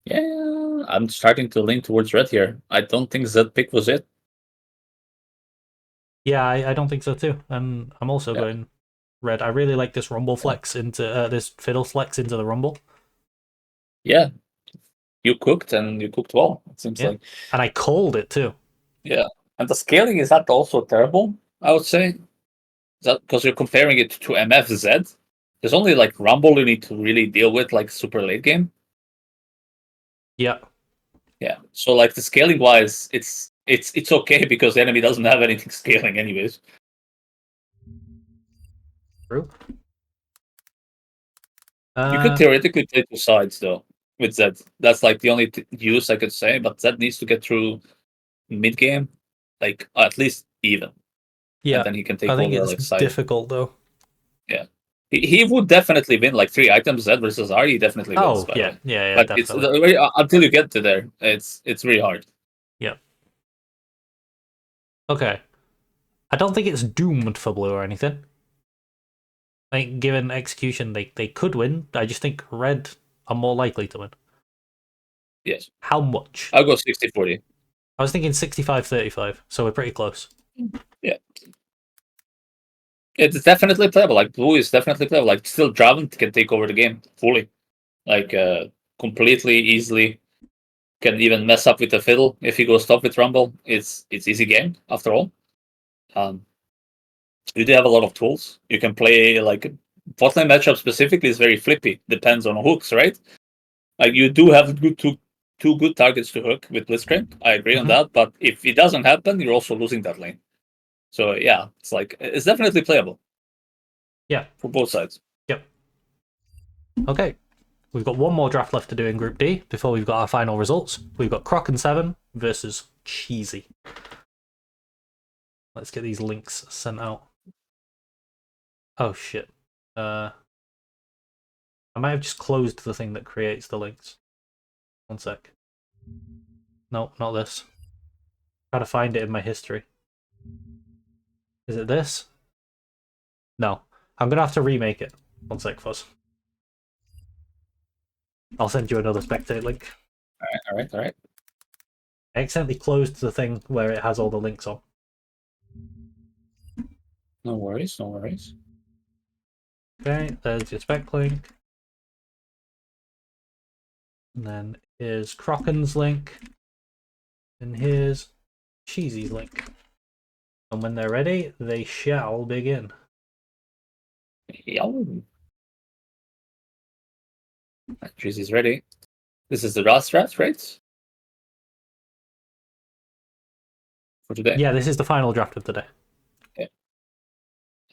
Yeah, I'm starting to lean towards red here. I don't think Zed pick was it. Yeah, I don't think so too. And I'm also going red. I really like this Rumble flex into this Fiddle flex into the Rumble. Yeah, you cooked and you cooked well. It seems like, and I called it too. Yeah, and the scaling is not also terrible. I would say that because you're comparing it to MFZ. There's only like Rumble you need to really deal with like super late game. Yeah. Yeah. So like the scaling wise, it's okay because the enemy doesn't have anything scaling anyways. True. You could theoretically play two sides though with Zed. That's like the only use I could say. But Zed needs to get through mid game, like at least even. Yeah. And then he can take I think over it's like side. difficult though. Yeah. He would definitely win like 3 items. Zed versus Ari, he definitely wins. Oh yeah, but definitely. Until you get to there, it's really hard. Yeah. Okay. I don't think it's doomed for Blue or anything. I think given execution, they could win. I just think Red are more likely to win. Yes. How much? I'll go 60-40. I was thinking 65-35, so we're pretty close. Yeah. It's definitely playable. Like Blue is definitely playable. Like still Draven can take over the game fully. Like completely easily. Can even mess up with the Fiddle if he goes top with Rumble. It's easy game after all. You do have a lot of tools. You can play like bot lane matchup specifically is very flippy. Depends on hooks, right? Like you do have two good targets to hook with Blitzcrank. I agree on that. But if it doesn't happen, you're also losing that lane. So yeah, it's definitely playable. Yeah. For both sides. Yep. Okay. We've got one more draft left to do in Group D before we've got our final results. We've got Croc and Seven versus Cheesy. Let's get these links sent out. Oh shit. I might have just closed the thing that creates the links. One sec. No, not this. Try to find it in my history. Is it this? No. I'm gonna have to remake it. One sec, Fuzz. I'll send you another spectate link. Alright. I accidentally closed the thing where it has all the links on. No worries. Okay, there's your spec link. And then here's Kraken's link. And here's Cheesy's link. And when they're ready, they shall begin. Yo. Cheesy's ready. This is the last draft, right? For today. Yeah, this is the final draft of the day. I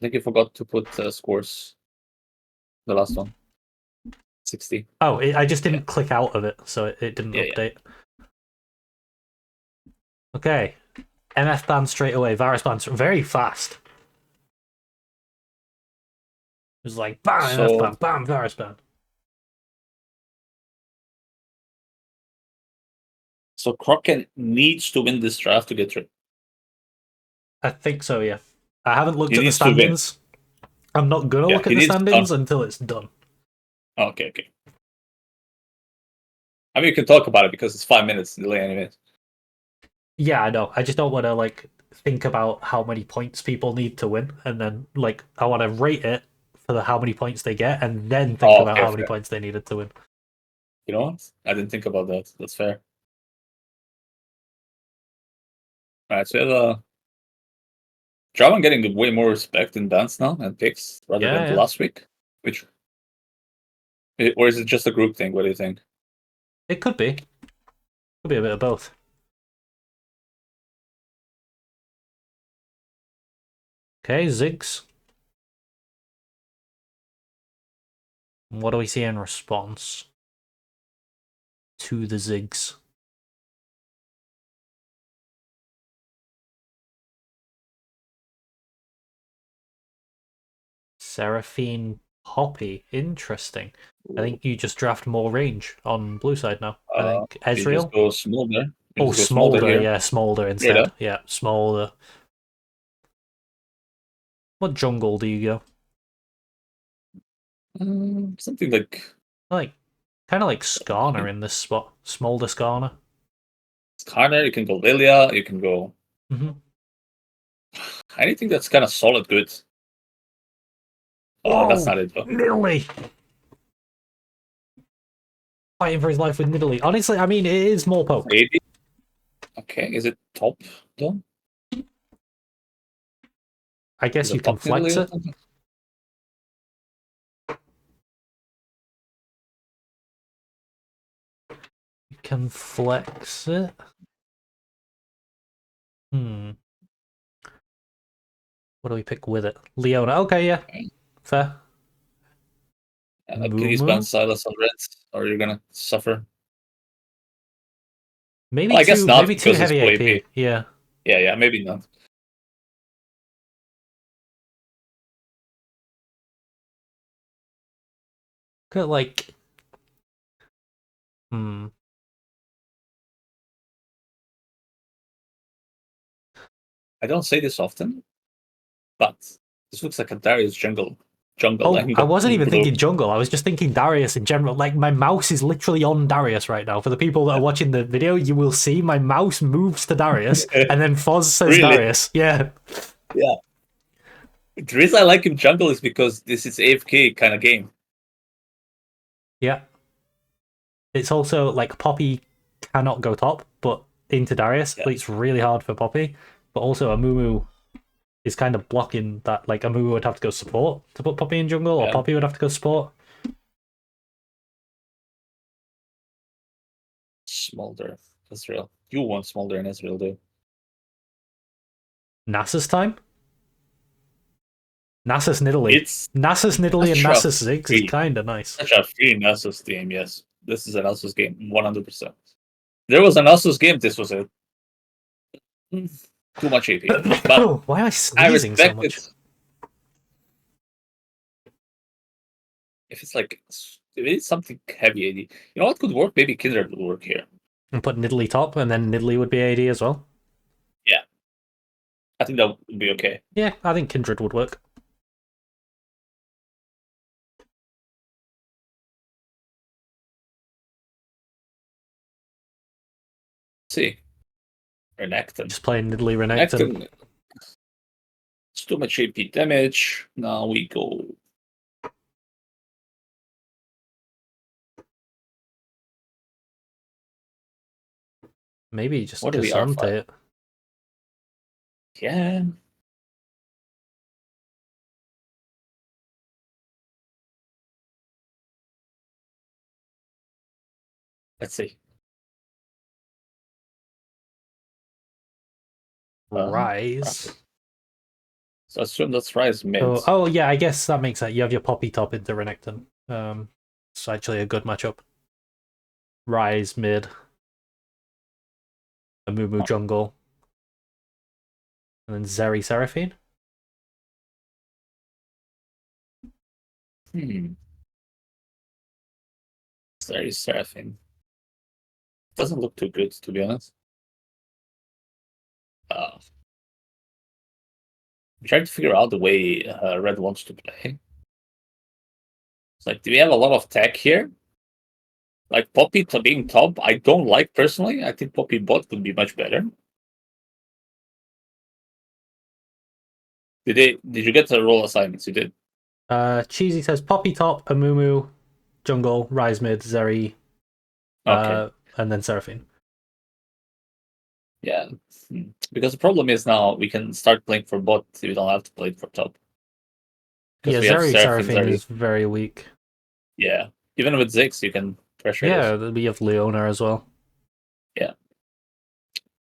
think you forgot to put scores. The last one. 60. Oh, I just didn't click out of it, so it didn't update. Yeah. Okay. MF ban straight away, Varus ban very fast. It was like, bam, MF ban, bam, Varus ban. So Kraken needs to win this draft to get through. I think so, yeah. I haven't looked at the standings. I'm not going to look at the standings until it's done. Okay. I mean, you can talk about it because it's 5 minutes delay anyways. Yeah, I know. I just don't want to, like, think about how many points people need to win, and then, like, I want to rate it for how many points they get, and then think about how many points they needed to win. You know what? I didn't think about that. That's fair. Alright, so we have Draven getting way more respect in bans now and picks rather than last week. Or is it just a group thing? What do you think? It could be. Could be a bit of both. Okay, Ziggs. What do we see in response to the Ziggs? Seraphine Poppy. Interesting. Ooh. I think you just draft more range on blue side now. I think Ezreal. You just go Smolder. Oh, Smolder, yeah, Smolder instead. Yeah, Smolder. What jungle do you go? Something like kind of like Skarner in this spot. Smolder Skarner. Skarner, you can go Lilia, you can go anything that's kind of solid good. Oh, that's not it though. Nidalee! Fighting for his life with Nidalee. Honestly, I mean, it is more poke. 80? Okay, is it top though? I guess you can flex it. You can flex it. What do we pick with it? Leona. Okay, yeah. Fair. Can you spam Silas on red, or you're gonna suffer? Maybe I guess not. Maybe too heavy AP. Yeah. Yeah, maybe not. Could like I don't say this often, but this looks like a Darius jungle. Oh, I wasn't even thinking jungle. I was just thinking Darius in general. Like, my mouse is literally on Darius right now. For the people that are watching the video, you will see my mouse moves to Darius, and then Foz says Darius. Yeah. Yeah. The reason I like him jungle is because this is AFK kind of game. Yeah. It's also, like, Poppy cannot go top, but into Darius. Yeah. It's really hard for Poppy. But also, Amumu is kind of blocking that. Like, Amumu would have to go support to put Poppy in jungle, or Poppy would have to go support. Smolder. Ezreal. You want Smolder and Ezreal, do. Nasus time? Nasus Nidalee. Nasus Nidalee and Nasus Ziggs is kind of nice. Such a free Nasus game, yes. This is a Nasus game, 100%. There was a Nasus game, this was it. Too much AP. But why am I sneezing so much? If it's something heavy AD, you know what could work? Maybe Kindred would work here. And put Nidalee top, and then Nidalee would be AD as well? Yeah. I think that would be okay. Yeah, I think Kindred would work. Let's see. Renekton. Just playing Nidalee Renekton. It's too much AP damage. Now we go Maybe just What are the Cassante R5? it. Yeah. Let's see. Rise. Okay. So assume that's Rise mid. Oh yeah, I guess that makes sense. You have your Poppy top into Renekton. It's actually a good matchup. Rise mid, a Mumu jungle, and then Zeri Seraphine. Zeri Seraphine. Doesn't look too good, to be honest. I'm trying to figure out the way Red wants to play. It's like, do we have a lot of tech here? Like Poppy to being top, I don't like personally. I think Poppy bot would be much better. Did you get the role assignments? You did. Cheesy says Poppy top, a Mumu jungle, Rise mid, Zeri, Okay. and then Seraphine. Yeah. Because the problem is now we can start playing for bot. We don't have to play for top. Yeah, We have Zeri Seraphine Zeri. is very weak. Yeah. Even with Ziggs, you can pressure Yeah, this. we have Leona as well. Yeah.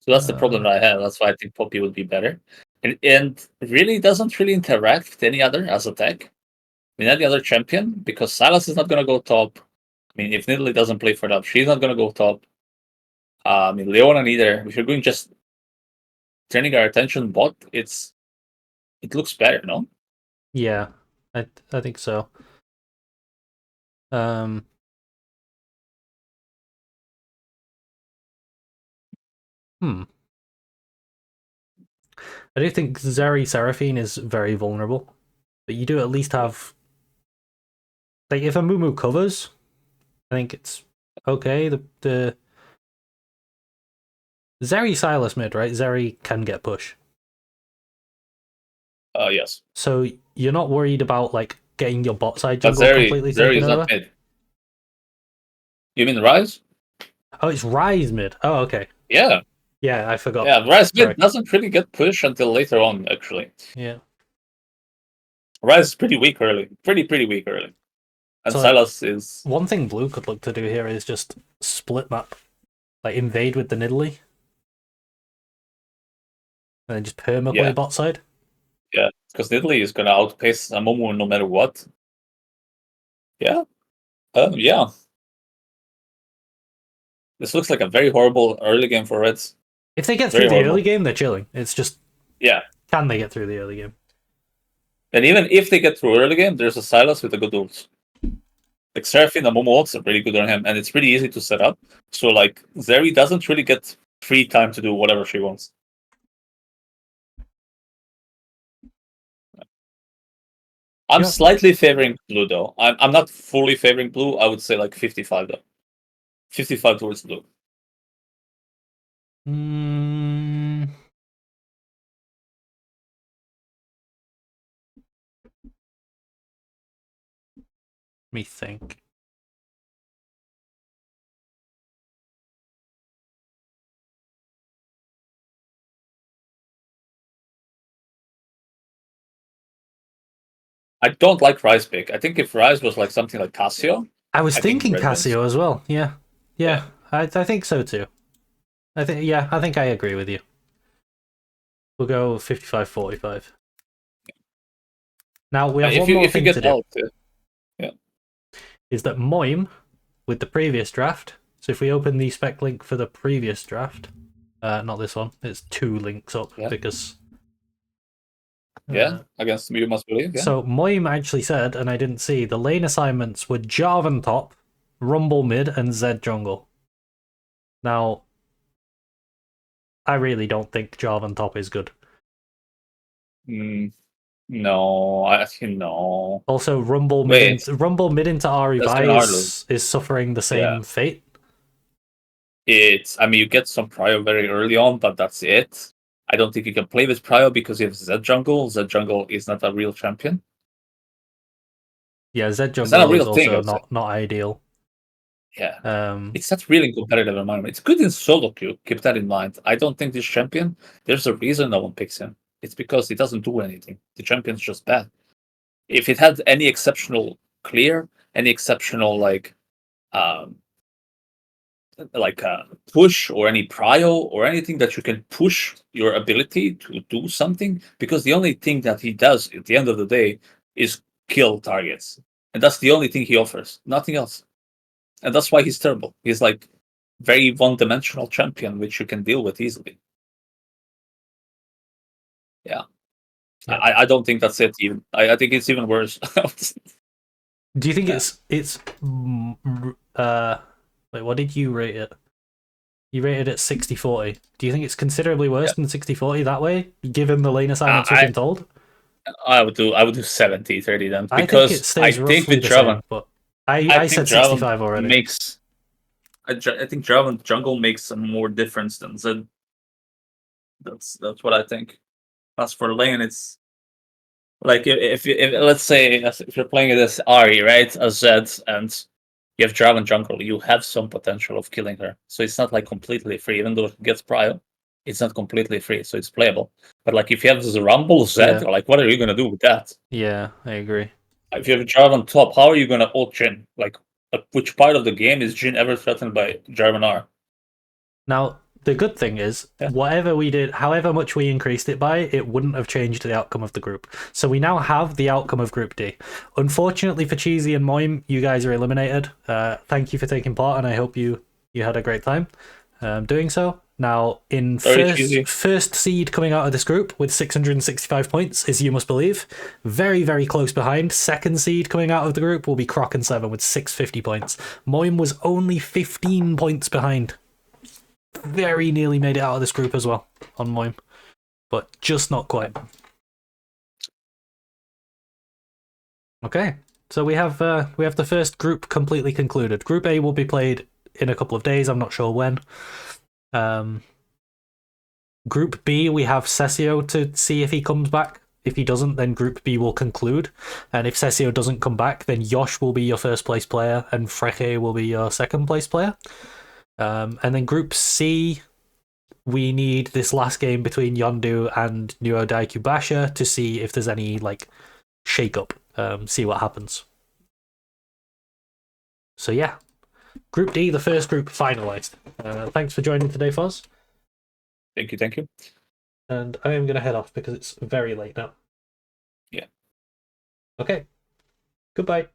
So that's the problem that I have. That's why I think Poppy would be better. And really doesn't really interact with any other as a tech. I mean, any other champion, because Silas is not going to go top. I mean, if Nidalee doesn't play for top, she's not going to go top. I mean, Leona neither. If you're going just turning our attention bot, it looks better, no? Yeah, I think so. Um, I do think Zeri Seraphine is very vulnerable, but you do at least have like if a Mumu covers, I think it's okay. The Zeri Silas mid, right? Zeri can get push, Yes. so you're not worried about like getting your bot side But jungle completely Zeri taken is over. not mid. You mean Rise? Oh, it's Rise mid. Oh, okay. Yeah. Yeah, I forgot. Yeah, Rise Sorry. mid doesn't really get pushed until later on, actually. Yeah. Rise is pretty weak early. Pretty weak early. And So Silas is... one thing Blue could look to do here is just split map, like invade with the Nidalee, and then just perma play bot side. Yeah, because Nidalee is going to outpace Amumu no matter what. Yeah. Yeah. This looks like a very horrible early game for Reds. If they get Very through the horrible. early game, they're chilling. It's just can they get through the early game? And even if they get through early game, there's a Silas with a good ult. Like Seraphine and Momo ults are pretty good on him, and it's pretty easy to set up. So like Zeri doesn't really get free time to do whatever she wants. I'm slightly favoring Blue though. I'm not fully favoring Blue. I would say like 55 though. 55 towards Blue. Let me think. I don't like Rise pick. I think if Rise was like something like Cassio, I was thinking Red wins. Cassio as well. Yeah. I think so too. I think I agree with you. We'll go 55-45. Now we have one more thing to do. Yeah. Is that Moim with the previous draft? So if we open the spec link for the previous draft, not this one, it's 2 links up because. Against YouMustBelieve. Yeah. So Moim actually said, and I didn't see, the lane assignments were Jarvan top, Rumble mid, and Zed jungle. Now, I really don't think Jarvan top is good. No, I think no. Also, Rumble mid into Ahri is suffering the same fate. I mean, you get some prio very early on, but that's it. I don't think you can play with prio because you have Zed jungle. Zed jungle is not a real champion. Yeah, Zed jungle is also not ideal. Yeah. It's not really competitive environment. It's good in solo queue. Keep that in mind. I don't think this champion, there's a reason no one picks him. It's because he doesn't do anything. The champion's just bad. If it had any exceptional clear, any exceptional um push or any prio or anything that you can push your ability to do something, because the only thing that he does at the end of the day is kill targets. And that's the only thing he offers. Nothing else. And that's why he's terrible. He's like very one-dimensional champion, which you can deal with easily. Yeah. I don't think that's it even. I think it's even worse. Do you think it's wait, what did you rate it? You rated it 60-40. Do you think it's considerably worse than 60-40 that way, given the lane assignments we've been told? I would do 70-30 then, I think it because stays I think roughly with the Draven, same, but I think said Draven 65 already. makes. I think Draven jungle makes more difference than Zed. That's what I think. As for lane, it's like if let's say if you're playing it as Ari, right, as Zed, and you have Draven jungle, you have some potential of killing her. So it's not like completely free, even though it gets prio. It's not completely free, so it's playable. But like if you have this Rumble Zed, like what are you gonna do with that? Yeah, I agree. If you have Draven top, how are you gonna ult Jhin? Like, which part of the game is Jhin ever threatened by Draven R? Now, the good thing is, whatever we did, however much we increased it by, it wouldn't have changed the outcome of the group. So we now have the outcome of Group D. Unfortunately for Cheesy and Moim, you guys are eliminated. Thank you for taking part, and I hope you had a great time doing so. Now, in first seed coming out of this group with 665 points is YouMustBelieve. Very, very close behind. Second seed coming out of the group will be Croc and 7 with 650 points. Moim was only 15 points behind. Very nearly made it out of this group as well on Moim, but just not quite. Okay, so we have the first group completely concluded. Group A will be played in a couple of days. I'm not sure when. Group B, we have Sessio to see if he comes back. If he doesn't, then Group B will conclude. And if Sessio doesn't come back, then Yosh will be your first place player and Freche will be your second place player. And then Group C, we need this last game between Yondu and UDKI Basha to see if there's any like shake-up, see what happens. So yeah, Group D, the first group finalised. Thanks for joining today, Foz. Thank you. And I am going to head off because it's very late now. Yeah. Okay. Goodbye.